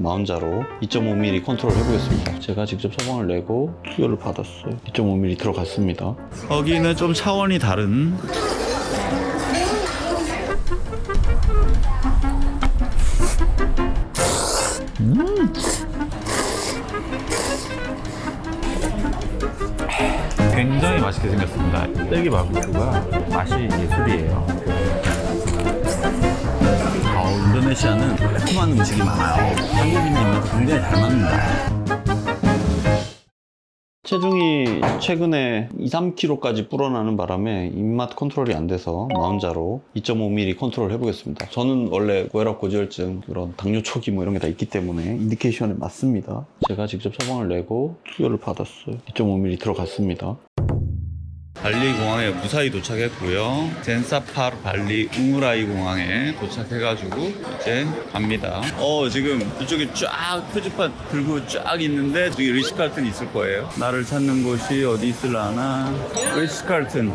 마운자로 2.5mm 컨트롤 해보겠습니다. 제가 직접 처방을 내고 수혈을 받았어요. 2.5mm 들어갔습니다. 여기는 좀 차원이 다른 굉장히 맛있게 생겼습니다. 딸기 바비큐가 맛이 예술이에요. 인도네시아는 매콤한 음식이 많아요. 한국인 입맛에 굉장히 잘 맞는다. 체중이 최근에 2-3kg까지 불어나는 바람에 입맛 컨트롤이 안 돼서 마운자로 2.5mm 컨트롤 해보겠습니다. 저는 원래 고혈압 고지혈증, 그런 당뇨 초기 뭐 이런 게 다 있기 때문에 인디케이션에 맞습니다. 제가 직접 처방을 내고 수혈을 받았어요. 2.5mm 들어갔습니다. 발리 공항에 무사히 도착했고요. 젠사파르 발리 우무라이 공항에 도착해가지고 이제 갑니다. 지금 이쪽에 쫙 표지판 들고 쫙 있는데 저기 리츠칼튼 있을 거예요. 나를 찾는 곳이 어디 있을라나? 리츠칼튼.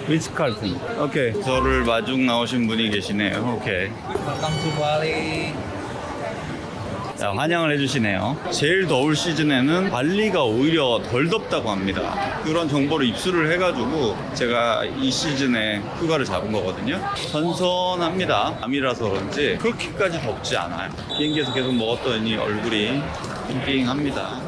리츠칼튼. 오케이. 저를 마중 나오신 분이 계시네요. 오케이. Welcome to Bali. 자, 환영을 해주시네요. 제일 더울 시즌에는 발리가 오히려 덜 덥다고 합니다. 그런 정보를 입수를 해가지고 제가 이 시즌에 휴가를 잡은 거거든요. 선선합니다. 밤이라서 그런지 그렇게까지 덥지 않아요. 비행기에서 계속 먹었더니 얼굴이 빙빙합니다.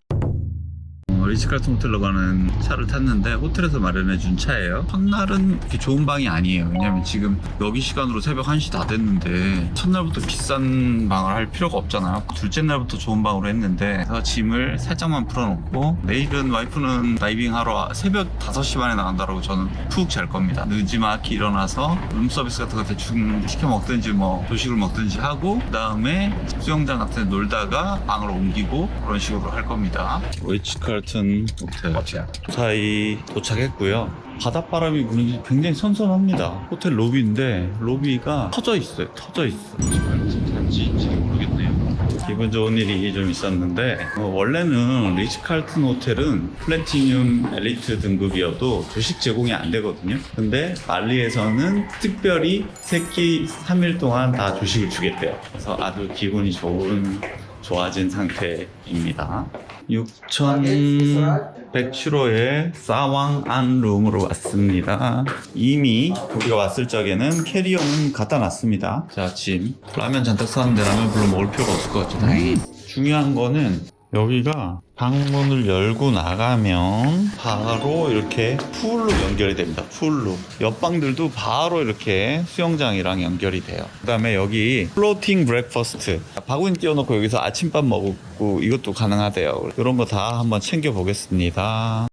리츠칼튼 호텔로 가는 차를 탔는데 호텔에서 마련해준 차예요. 첫날은 그렇게 좋은 방이 아니에요. 왜냐면 지금 여기 시간으로 새벽 1시 다 됐는데 첫날부터 비싼 방을 할 필요가 없잖아요. 둘째 날부터 좋은 방으로 했는데 그래서 짐을 살짝만 풀어놓고 내일은 와이프는 다이빙 하러 새벽 5시 반에 나간다고 저는 푹 잘 겁니다. 늦지막히 일어나서 룸서비스 같은 거 대충 시켜 먹든지 뭐 조식을 먹든지 하고 그 다음에 수영장 같은 데 놀다가 방을 옮기고 그런 식으로 할 겁니다. 리츠칼튼 호텔 무사히 도착했고요. 바닷바람이 부는지 굉장히 선선합니다. 호텔 로비인데 로비가 터져 있어요. 터져 있어. 괜찮지? 잘 모르겠네요. 기분 좋은 일이 좀 있었는데 원래는 리츠칼튼 호텔은 플래티늄 엘리트 등급이어도 조식 제공이 안 되거든요. 근데 발리에서는 특별히 3끼 3일 동안 다 조식을 주겠대요. 그래서 아주 기분이 좋아진 상태입니다. 6,100유로의 사왕안 룸으로 왔습니다. 이미 우리가 왔을 적에는 캐리어는 갖다 놨습니다. 자, 짐. 라면 잔뜩 사는데 라면 별로 먹을 필요가 없을 것 같죠. 다행히. 중요한 거는 여기가 방문을 열고 나가면 바로 이렇게 풀로 연결이 됩니다. 풀로. 옆방들도 바로 이렇게 수영장이랑 연결이 돼요. 그 다음에 여기 플로팅 브렉퍼스트. 바구니 띄워놓고 여기서 아침밥 먹고 이것도 가능하대요. 이런 거 다 한번 챙겨보겠습니다.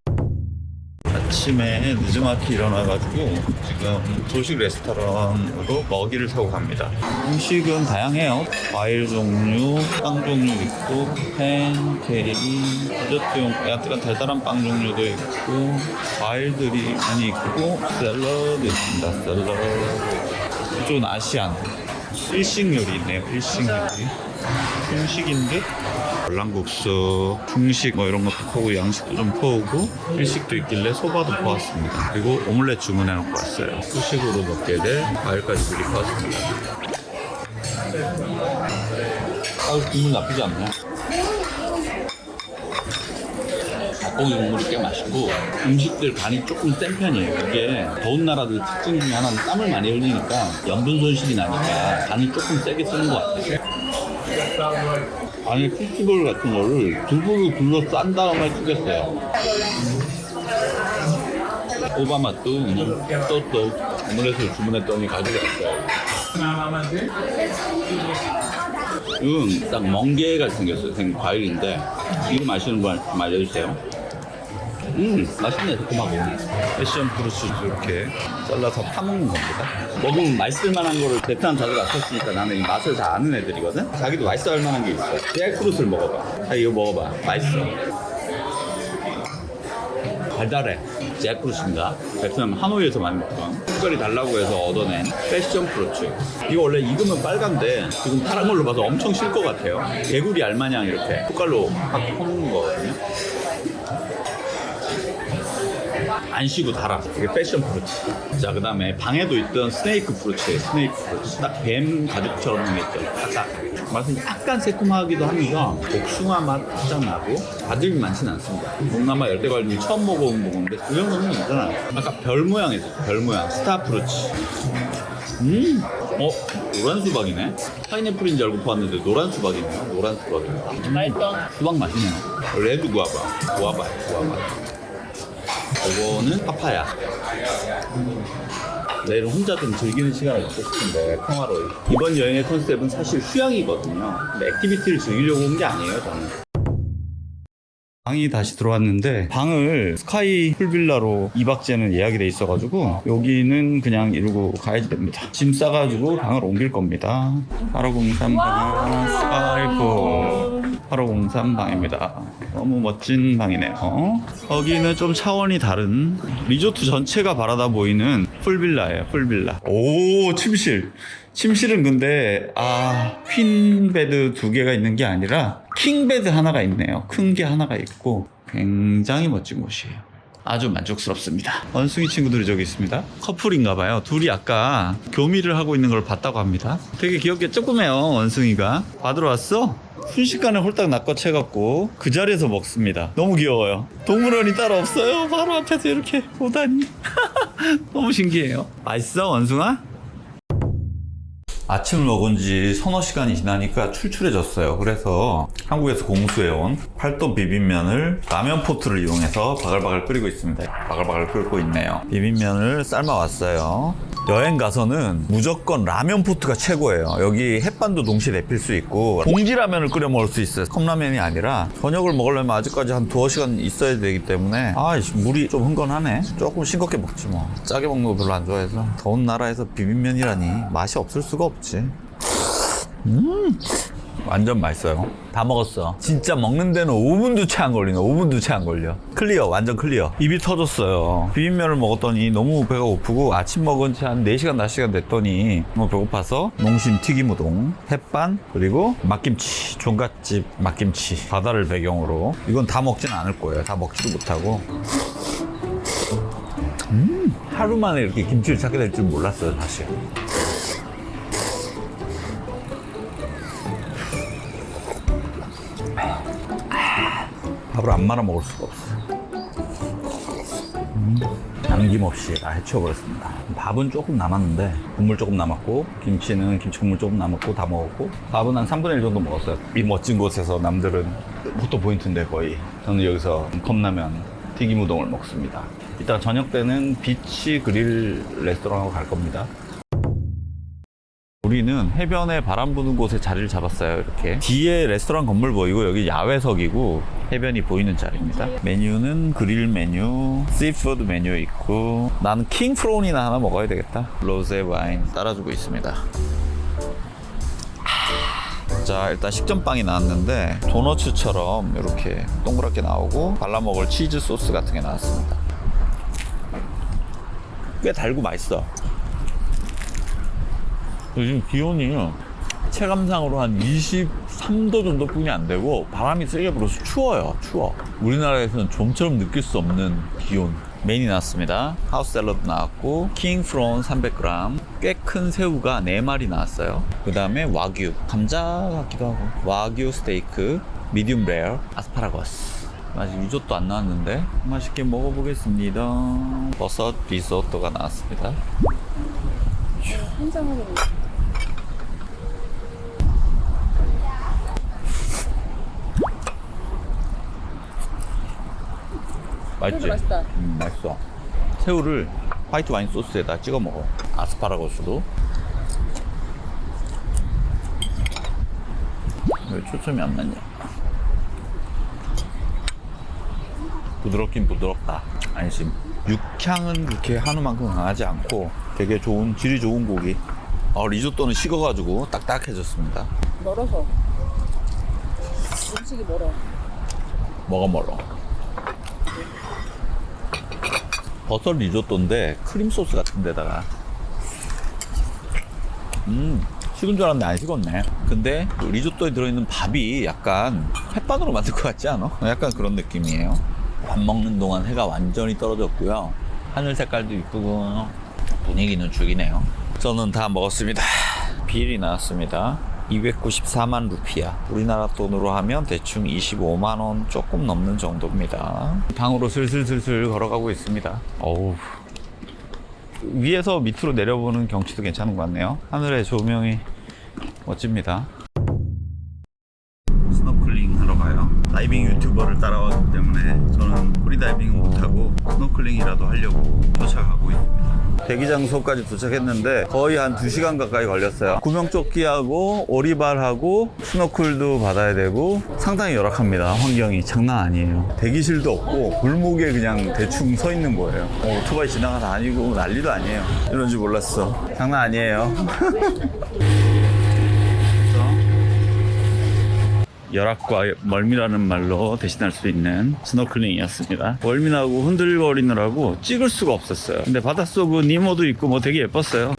아침에 늦지막히 일어나가지고 지금 조식 레스토랑으로 먹이를 사고 갑니다. 음식은 다양해요. 과일 종류, 빵 종류 있고 팬케이크, 디저트용 약간 달달한 빵 종류도 있고 과일들이 많이 있고 샐러드 있습니다. 샐러드. 이쪽은 아시안 일식 요리 있네요. 일식 요리. 중식인데 월남국수, 중식 뭐 이런 것도 퍼오고 양식도 좀 퍼오고 일식도 있길래 소바도 퍼왔습니다. 그리고 오믈렛 주문해 놓고 왔어요. 후식으로 먹게 될 과일까지 미리 퍼왔습니다. 국물 나쁘지 않네. 닭고기 국물이 꽤 맛있고 음식들 간이 조금 센 편이에요. 이게 더운 나라들 특징 중에 하나는 땀을 많이 흘리니까 염분 손실이 나니까 간을 조금 세게 쓰는 것 같아요. 안에 피시볼 같은 거를 두부로 둘러 싼 다음에 쓰겠어요. 오바맛도 또 오믈렛을 주문했더니 가져왔어요. 이건 딱 멍게같이 생겼어요. 과일인데 이거 마시는 분 좀 알려주세요. 맛있네. 새콤하고 패션 프루츠 이렇게 잘라서 파먹는 겁니다. 먹으면 맛있을 만한 거를 베트남 자주 갔었으니까 나는 이 맛을 다 아는 애들이거든. 자기도 맛있어 할 만한 게 있어. 잭프루트를 먹어봐. 자, 이거 먹어봐. 맛있어. 달달해. 잭프루트인가? 베트남 하노이에서 많이 먹던 색깔이 달라고 해서 얻어낸 패션 프루츠. 이거 원래 익으면 빨간데 지금 파란 걸로 봐서 엄청 실 것 같아요. 개구리 알마냥 이렇게 숟갈로 확 퍼먹는 거거든요. 안 쉬고 달아. 이게 패션 프루치. 자, 그 다음에 방에도 있던 스네이크 프루치예요. 스네이크 프루치. 딱 뱀 가죽처럼 생겼죠. 딱. 맛은 약간 새콤하기도 하면서 복숭아 맛 살짝 나고 과즙이 많지는 않습니다. 동남아 열대과일 처음 먹어본 건데 그 정도는 괜찮아요. 아까 별 모양이죠. 별 모양. 스타 프루치. 노란 수박이네. 파인애플인 줄 알고 봤는데 노란 수박이네요. 노란 수박이네요. 맛있다. 수박 맛이네요. 레드 구아바. 구아바. 이거는 파파야. 내일 혼자 좀 즐기는 시간을 갖고 싶은데 평화로이. 이번 여행의 컨셉은 사실 휴양이거든요. 근데 액티비티를 즐기려고 온 게 아니에요, 저는. 방이 다시 들어왔는데 방을 스카이 풀빌라로 2박째는 예약이 돼 있어가지고 여기는 그냥 이러고 가야지 됩니다. 짐 싸가지고 방을 옮길 겁니다. 8503방 스카이풀 8503방입니다. 너무 멋진 방이네요. 여기는 좀 차원이 다른 리조트 전체가 바라다 보이는 풀빌라예요. 풀빌라. 오, 침실은 근데 퀸베드 2개가 있는 게 아니라 킹베드 하나가 있네요. 큰 게 하나가 있고 굉장히 멋진 곳이에요. 아주 만족스럽습니다. 원숭이 친구들이 저기 있습니다. 커플인가 봐요. 둘이 아까 교미를 하고 있는 걸 봤다고 합니다. 되게 귀엽게 조그매요. 원숭이가. 받으러 왔어? 순식간에 홀딱 낚아채갖고 그 자리에서 먹습니다. 너무 귀여워요. 동물원이 따로 없어요. 바로 앞에서 이렇게 보다니. 너무 신기해요. 맛있어, 원숭아? 아침을 먹은 지 서너 시간이 지나니까 출출해졌어요. 그래서 한국에서 공수해온 팔도 비빔면을 라면 포트를 이용해서 바글바글 끓이고 있습니다. 바글바글 끓고 있네요. 비빔면을 삶아왔어요. 여행 가서는 무조건 라면 포트가 최고예요. 여기 햇반도 동시에 데필 수 있고 봉지라면을 끓여 먹을 수 있어요. 컵라면이 아니라 저녁을 먹으려면 아직까지 한 두어 시간 있어야 되기 때문에 물이 좀 흥건하네. 조금 싱겁게 먹지 뭐. 짜게 먹는 거 별로 안 좋아해서. 더운 나라에서 비빔면이라니 맛이 없을 수가 없지. 완전 맛있어요. 다 먹었어. 진짜 먹는 데는 5분도 채 안 걸리네. 5분도 채 안 걸려. 클리어, 완전 클리어. 입이 터졌어요. 비빔면을 먹었더니 너무 배가 고프고 아침 먹은 지 한 4시간, 5시간 됐더니 너무 배고파서 농심 튀김우동, 햇반, 그리고 막김치, 종갓집 막김치. 바다를 배경으로. 이건 다 먹진 않을 거예요. 다 먹지도 못하고. 하루 만에 이렇게 김치를 찾게 될 줄 몰랐어요, 사실. 밥을 안 말아 먹을 수가 없어요. 남김없이 다 해치워버렸습니다. 밥은 조금 남았는데 국물 조금 남았고 김치는 김치 국물 조금 남았고 다 먹었고 밥은 한 3분의 1 정도 먹었어요. 이 멋진 곳에서 남들은 포토 포인트인데 거의 저는 여기서 컵라면 튀김 우동을 먹습니다. 이따 저녁 때는 비치 그릴 레스토랑으로 갈 겁니다. 우리는 해변에 바람 부는 곳에 자리를 잡았어요. 이렇게 뒤에 레스토랑 건물 보이고 여기 야외석이고 해변이 보이는 자리입니다. 메뉴는 그릴 메뉴, 씨푸드 메뉴 있고 나는 킹프론이나 하나 먹어야 되겠다. 로제 와인 따라주고 있습니다. 자, 일단 식전빵이 나왔는데 도너츠처럼 이렇게 동그랗게 나오고 발라먹을 치즈 소스 같은 게 나왔습니다. 꽤 달고 맛있어. 요즘 기온이 체감상으로 한 23도 정도뿐이 안 되고 바람이 세게 불어서 추워요. 추워. 우리나라에서는 좀처럼 느낄 수 없는 기온. 메인이 나왔습니다. 하우스 샐러드 나왔고 킹프론 300g, 꽤 큰 새우가 4마리 나왔어요. 그 다음에 와규, 감자 같기도 하고 와규 스테이크, 미디움 레어, 아스파라거스. 아직 리조또 안 나왔는데 맛있게 먹어보겠습니다. 버섯 리조또가 나왔습니다. 한장으로 맛있지? 맛있다. 맛있어. 새우를 화이트 와인 소스에다 찍어 먹어. 아스파라거스도. 왜 초점이 안 맞냐? 부드럽긴 부드럽다. 안심. 육향은 그렇게 한우만큼 강하지 않고 되게 좋은, 질이 좋은 고기. 리조또는 식어가지고 딱딱해졌습니다. 멀어서 음식이 멀어. 뭐가 멀어? 버섯 리조또인데 크림 소스 같은 데다가 식은 줄 알았는데 안 식었네. 근데 리조또에 들어있는 밥이 약간 햇반으로 만들 것 같지 않아? 약간 그런 느낌이에요. 밥 먹는 동안 해가 완전히 떨어졌고요. 하늘 색깔도 이쁘고 분위기는 죽이네요. 저는 다 먹었습니다. 비일이 나왔습니다. 294만 루피야. 우리나라 돈으로 하면 대충 25만 원 조금 넘는 정도입니다. 방으로 슬슬 걸어가고 있습니다. 어우, 위에서 밑으로 내려보는 경치도 괜찮은 것 같네요. 하늘의 조명이 멋집니다. 스노클링 하러 가요. 다이빙 유튜버를 따라왔기 때문에 저는 프리다이빙은 못하고 스노클링이라도 하려고 쫓아가고 있습니다. 대기 장소까지 도착했는데 거의 한 2시간 가까이 걸렸어요. 구명조끼하고 오리발하고 스노클도 받아야 되고 상당히 열악합니다. 환경이 장난 아니에요. 대기실도 없고 골목에 그냥 대충 서 있는 거예요. 오토바이 지나가다 아니고 난리도 아니에요. 이런 줄 몰랐어. 장난 아니에요. 열악과 멀미라는 말로 대신할 수 있는 스노클링이었습니다. 멀미나고 흔들거리느라고 찍을 수가 없었어요. 근데 바닷속은 니모도 있고 뭐 되게 예뻤어요.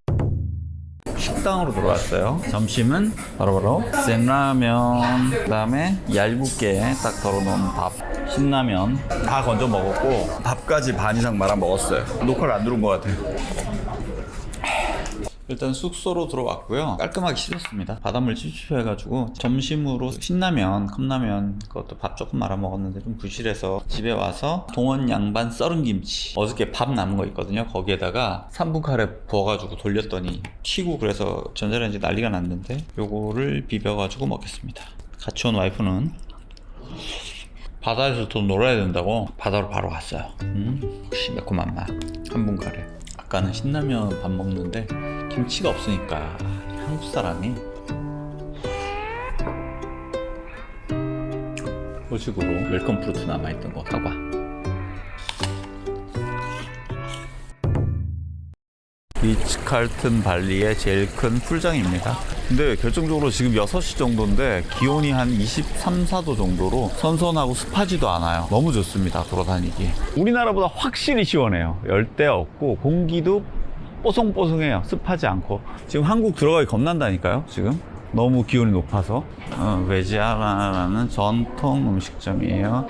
식당으로 들어왔어요. 점심은 바로바로 생라면, 그 다음에 얇게 딱 덜어놓은 밥, 신라면 다 건져 먹었고 밥까지 반 이상 말아 먹었어요. 녹화를 안 들은 것 같아요. 일단 숙소로 들어왔고요. 깔끔하게 씻었습니다. 바닷물 찝찝해가지고 점심으로 신라면, 컵라면 그것도 밥 조금 말아 먹었는데 좀 부실해서 집에 와서 동원 양반 썰은 김치, 어저께 밥 남은 거 있거든요. 거기에다가 3분 카레 부어가지고 돌렸더니 튀고 그래서 전자레인지 난리가 났는데 요거를 비벼가지고 먹겠습니다. 같이 온 와이프는 바다에서 더 놀아야 된다고 바다로 바로 갔어요. 역시 매콤한 맛. 3분 카레. 아까는 신라면 밥 먹는데 김치가 없으니까 한국 사람이 소식으로 웰컴 프루트 남아있던 거 사과. 리츠칼튼 발리의 제일 큰 풀장입니다. 근데 결정적으로 지금 6시 정도인데 기온이 한 23, 4도 정도로 선선하고 습하지도 않아요. 너무 좋습니다. 돌아다니기. 우리나라보다 확실히 시원해요. 열대 없고 공기도 뽀송뽀송해요. 습하지 않고. 지금 한국 들어가기 겁난다니까요. 지금 너무 기온이 높아서. 웨지아나라는 전통 음식점이에요.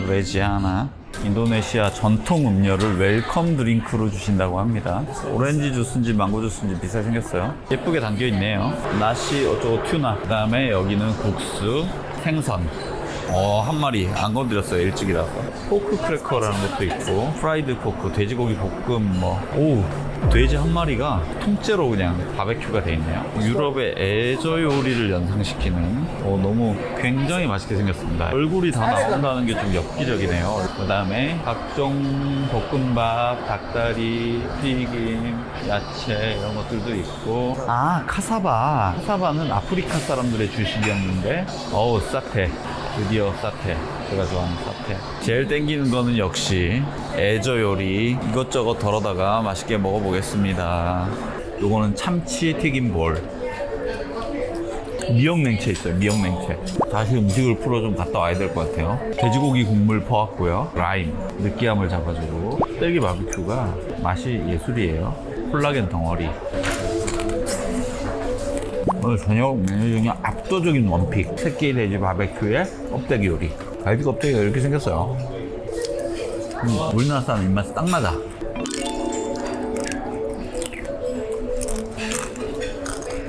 웨지아나. 인도네시아 전통 음료를 웰컴 드링크로 주신다고 합니다. 오렌지 주스인지 망고 주스인지 비슷하게 생겼어요. 예쁘게 담겨 있네요. 나시 어쩌고 튜나, 그 다음에 여기는 국수, 생선. 한 마리 안 건드렸어요. 일찍이라서. 포크 크래커라는 것도 있고, 프라이드 포크, 돼지고기 볶음 오, 돼지 한 마리가 통째로 그냥 바베큐가 돼 있네요. 유럽의 애저 요리를 연상시키는 너무 굉장히 맛있게 생겼습니다. 얼굴이 다 나온다는 게 좀 엽기적이네요. 그 다음에 각종 볶음밥, 닭다리, 튀김, 야채 이런 것들도 있고, 카사바는 아프리카 사람들의 주식이었는데 사테. 드디어 사테. 제가 좋아하는 사테. 제일 땡기는 거는 역시 애저 요리. 이것저것 덜어다가 맛있게 먹어보겠습니다. 요거는 참치 튀김 볼. 미역냉채 있어요. 미역냉채. 다시 음식을 풀어 좀 갔다 와야 될 것 같아요. 돼지고기 국물 퍼왔고요. 라임 느끼함을 잡아주고, 딸기 바비큐가 맛이 예술이에요. 콜라겐 덩어리. 오늘 저녁 메뉴 중에 압도적인 원픽, 새끼 돼지 바베큐에 껍데기 요리. 갈비 껍데기가 이렇게 생겼어요. 우리나라 사람 입맛에 딱 맞아.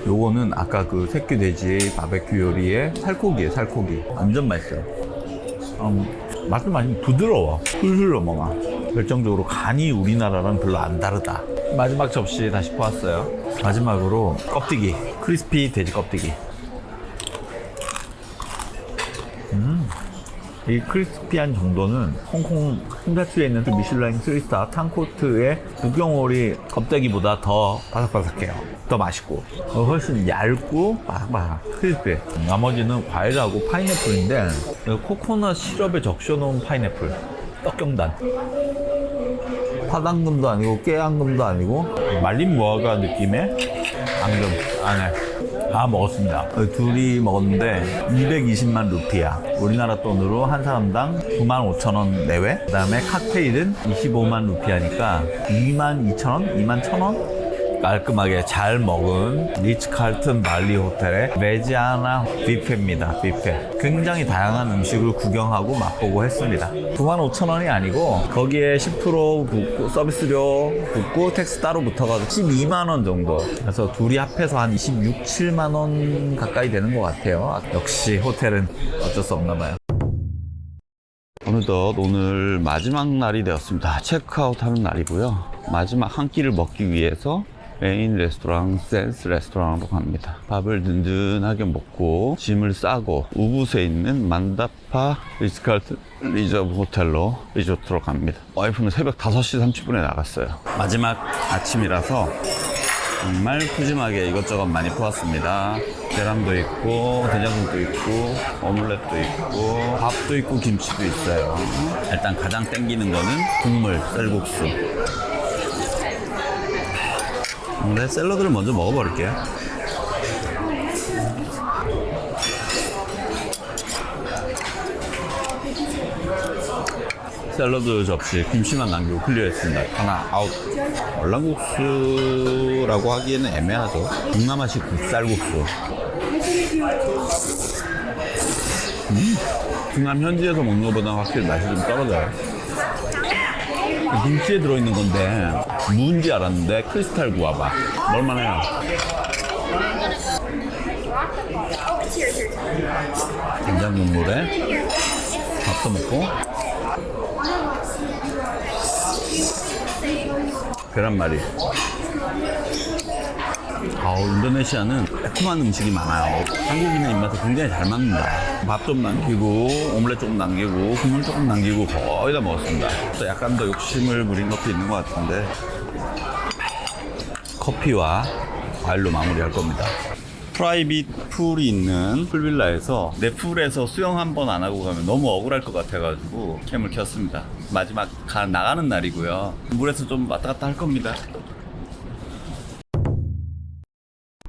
요거는 아까 그 새끼 돼지 바베큐 요리의 살코기예요. 살코기. 완전 맛있어요. 맛도 많이 부드러워. 술술 넘어가. 결정적으로 간이 우리나라랑 별로 안 다르다. 마지막 접시 다시 퍼왔어요. 마지막으로 껍데기, 크리스피 돼지 껍데기. 이 크리스피한 정도는 홍콩 홍다추에 있는 미슐랭 3스타 탕코트의 북경오리 껍데기보다 더 바삭바삭해요. 더 맛있고 훨씬 얇고 바삭바삭 크리스피. 나머지는 과일하고 파인애플인데 코코넛 시럽에 적셔놓은 파인애플. 떡경단. 화당금도 아니고 깨앙금도 아니고 말린 무화과 느낌의 앙금 안에 다 먹었습니다. 둘이 먹었는데 220만 루피야. 우리나라 돈으로 한 사람당 95,000원 내외. 그 다음에 칵테일은 25만 루피아니까 22,000원? 21,000원? 깔끔하게 잘 먹은 리츠칼튼 발리 호텔의 메지아나 뷔페입니다. 뷔페. 굉장히 다양한 음식을 구경하고 맛보고 했습니다. 95,000원이 아니고 거기에 10% 붙고 서비스료 붙고 텍스 따로 붙어가지고 12만 원 정도. 그래서 둘이 합해서 한 26, 7만 원 가까이 되는 것 같아요. 역시 호텔은 어쩔 수 없나 봐요. 어느덧 오늘 마지막 날이 되었습니다. 체크아웃 하는 날이고요. 마지막 한 끼를 먹기 위해서 메인 레스토랑 센스 레스토랑으로 갑니다. 밥을 든든하게 먹고 짐을 싸고 우붓에 있는 만다파 리츠칼튼 리저브 호텔로 리조트로 갑니다. 와이프는 새벽 5시 30분에 나갔어요. 마지막 아침이라서 정말 푸짐하게 이것저것 많이 퍼왔습니다. 계란도 있고 된장국도 있고 오믈렛도 있고 밥도 있고 김치도 있어요. 일단 가장 땡기는 거는 국물 쌀국수. 오늘 샐러드를 먼저 먹어버릴게요. 샐러드 접시 김치만 남기고 클리어했습니다. 하나 아웃. 월남국수라고 하기에는 애매하죠. 동남아식 국쌀국수. 중남 현지에서 먹는 것보다 확실히 맛이 좀 떨어져요. 김치에 들어있는 건데 무인지 알았는데 크리스탈 구아바. 먹을만해요. 된장 국물에 밥도 먹고 계란말이. 인도네시아는 매콤한 음식이 많아요. 한국인의 입맛에 굉장히 잘 맞는다. 밥 좀 남기고 오믈렛 조금 남기고 국물 조금 남기고 거의 다 먹었습니다. 또 약간 더 욕심을 부린 것도 있는 것 같은데 커피와 과일로 마무리할 겁니다. 프라이빗 풀이 있는 풀빌라에서 내 풀에서 수영 한 번 안 하고 가면 너무 억울할 것 같아가지고 캠을 켰습니다. 마지막 나가는 날이고요. 물에서 좀 왔다 갔다 할 겁니다.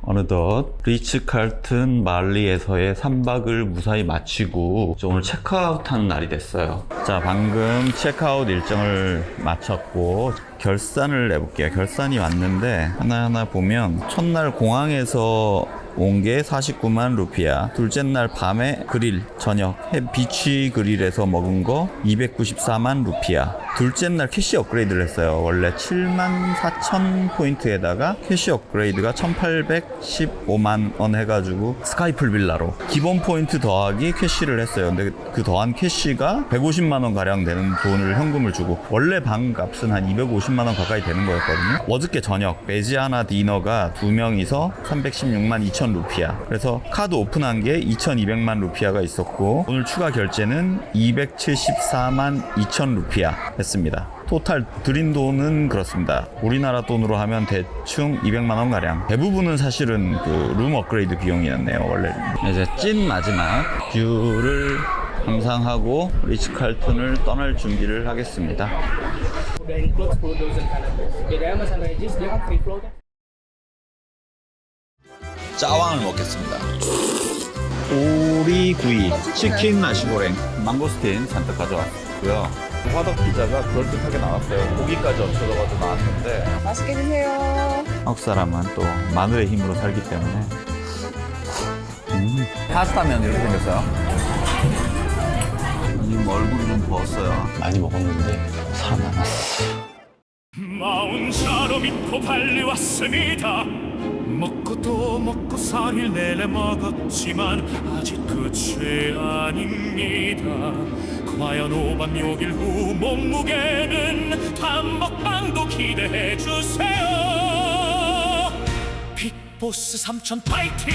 어느덧 리츠칼튼 말리에서의 3박을 무사히 마치고 오늘 체크아웃하는 날이 됐어요. 자, 방금 체크아웃 일정을 마쳤고 결산을 내볼게요. 결산이 왔는데 하나하나 보면 첫날 공항에서 온 게 49만 루피야. 둘째 날 밤에 그릴 저녁 비치 그릴에서 먹은 거 294만 루피야. 둘째 날 캐시 업그레이드를 했어요. 원래 74,000 포인트에다가 캐시 업그레이드가 1,815만 원 해가지고 스카이풀 빌라로 기본 포인트 더하기 캐시를 했어요. 근데 그 더한 캐시가 150만 원 가량 되는 돈을 현금을 주고 원래 방 값은 한 250만 원 가까이 되는 거였거든요. 어저께 저녁 메지아나 디너가 2명이서 316만 2천 루피아. 그래서 카드 오픈한 게 2,200만 루피아가 있었고 오늘 추가 결제는 274만 2천 루피아 했습니다. 토탈 들인 돈은 그렇습니다. 우리나라 돈으로 하면 대충 200만 원 가량. 대부분은 사실은 그 룸 업그레이드 비용이었네요. 원래. 이제 찐 마지막 뷰를 감상하고 리츠칼튼을 떠날 준비를 하겠습니다. 짜왕을 먹겠습니다. 오리구이, 치킨 나시고랭, 망고스틴 잔뜩 가져왔고요. 화덕 피자가 그럴듯하게 나왔어요. 고기까지 얹혀져가지고 나왔는데 맛있게 드세요. 한국 사람은 또 마늘의 힘으로 살기 때문에 파스타면 이렇게 생겼어요. 지금 얼굴이 좀 부었어요. 많이 먹었는데 살아남았어. 마운샤로 믿고 달려왔습니다. 먹고 또 먹고 살을 내내 먹었지만 아직 끝이 아닙니다. 과연 5박 6일 후 몸무게는 다음 먹방도 기대해주세요. 빅보스 3000 파이팅!